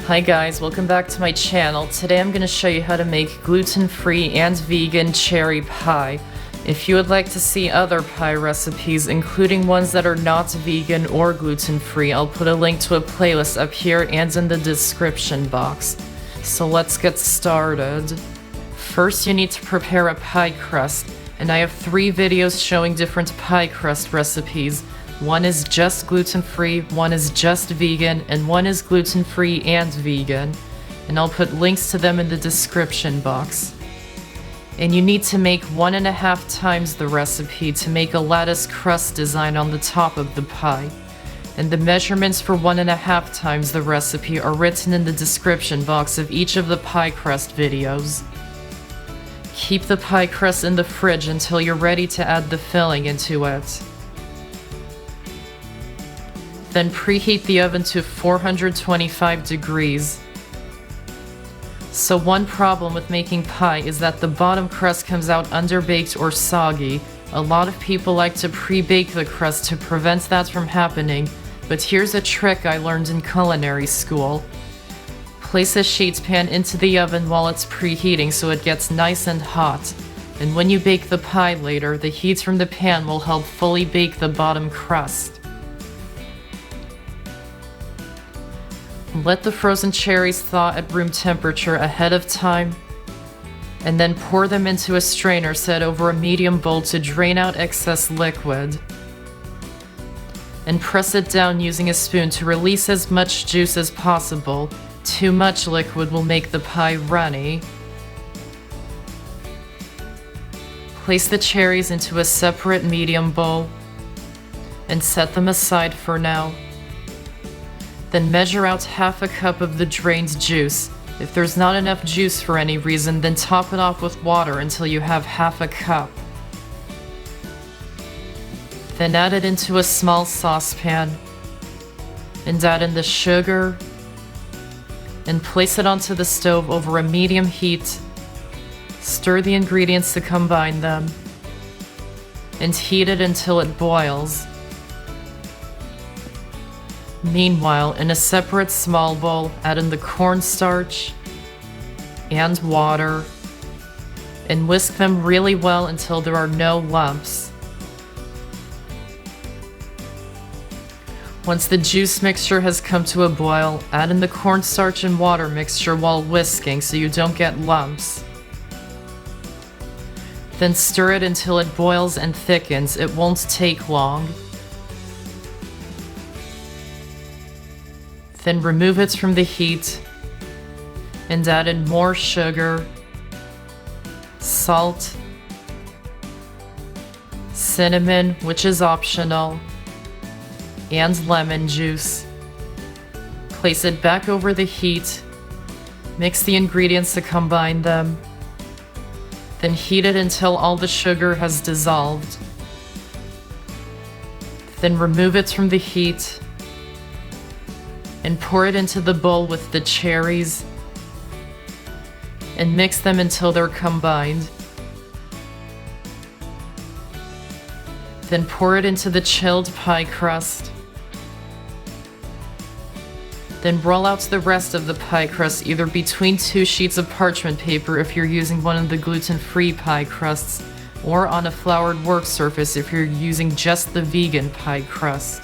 Hi guys, welcome back to my channel. Today I'm going to show you how to make gluten-free and vegan cherry pie. If you would like to see other pie recipes, including ones that are not vegan or gluten-free, I'll put a link to a playlist up here and in the description box. So let's get started. First, you need to prepare a pie crust, and I have 3 videos showing different pie crust recipes. One is just gluten-free, one is just vegan, and one is gluten-free and vegan. And I'll put links to them in the description box. And you need to make 1.5 times the recipe to make a lattice crust design on the top of the pie. And the measurements for 1.5 times the recipe are written in the description box of each of the pie crust videos. Keep the pie crust in the fridge until you're ready to add the filling into it. Then preheat the oven to 425 degrees. So one problem with making pie is that the bottom crust comes out underbaked or soggy. A lot of people like to pre-bake the crust to prevent that from happening, but here's a trick I learned in culinary school. Place a sheet pan into the oven while it's preheating so it gets nice and hot. And when you bake the pie later, the heat from the pan will help fully bake the bottom crust. Let the frozen cherries thaw at room temperature ahead of time, and then pour them into a strainer set over a medium bowl to drain out excess liquid. And press it down using a spoon to release as much juice as possible. Too much liquid will make the pie runny. Place the cherries into a separate medium bowl and set them aside for now. Then measure out ½ cup of the drained juice. If there's not enough juice for any reason, then top it off with water until you have ½ cup. Then add it into a small saucepan and add in the sugar and place it onto the stove over a medium heat. Stir the ingredients to combine them and heat it until it boils. Meanwhile, in a separate small bowl, add in the cornstarch and water and whisk them really well until there are no lumps. Once the juice mixture has come to a boil, add in the cornstarch and water mixture while whisking so you don't get lumps. Then stir it until it boils and thickens. It won't take long. Then remove it from the heat and add in more sugar, salt, cinnamon, which is optional, and lemon juice. Place it back over the heat, mix the ingredients to combine them, then heat it until all the sugar has dissolved. Then remove it from the heat and pour it into the bowl with the cherries and mix them until they're combined. Then pour it into the chilled pie crust. Then roll out the rest of the pie crust either between 2 sheets of parchment paper if you're using one of the gluten-free pie crusts, or on a floured work surface if you're using just the vegan pie crust.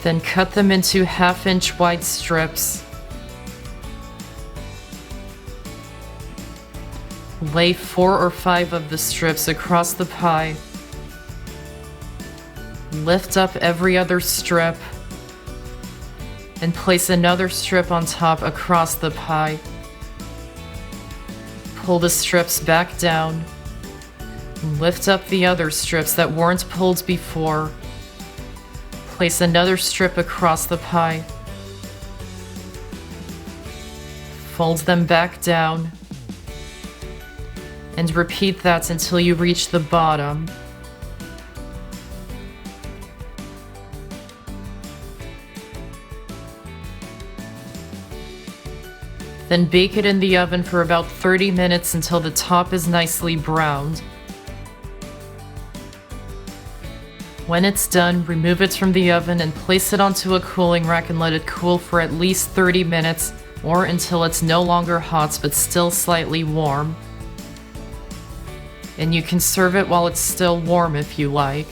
Then cut them into 1/2-inch wide strips. Lay 4 or 5 of the strips across the pie. Lift up every other strip and place another strip on top across the pie. Pull the strips back down. Lift up the other strips that weren't pulled before. Place another strip across the pie. Fold them back down. And repeat that until you reach the bottom. Then bake it in the oven for about 30 minutes until the top is nicely browned. When it's done, remove it from the oven and place it onto a cooling rack and let it cool for at least 30 minutes or until it's no longer hot but still slightly warm. And you can serve it while it's still warm if you like.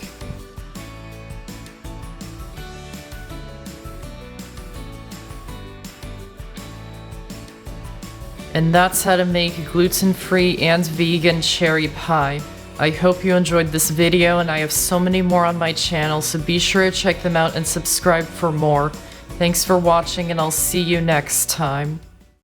And that's how to make gluten-free and vegan cherry pie. I hope you enjoyed this video, and I have so many more on my channel, so be sure to check them out and subscribe for more. Thanks for watching, and I'll see you next time.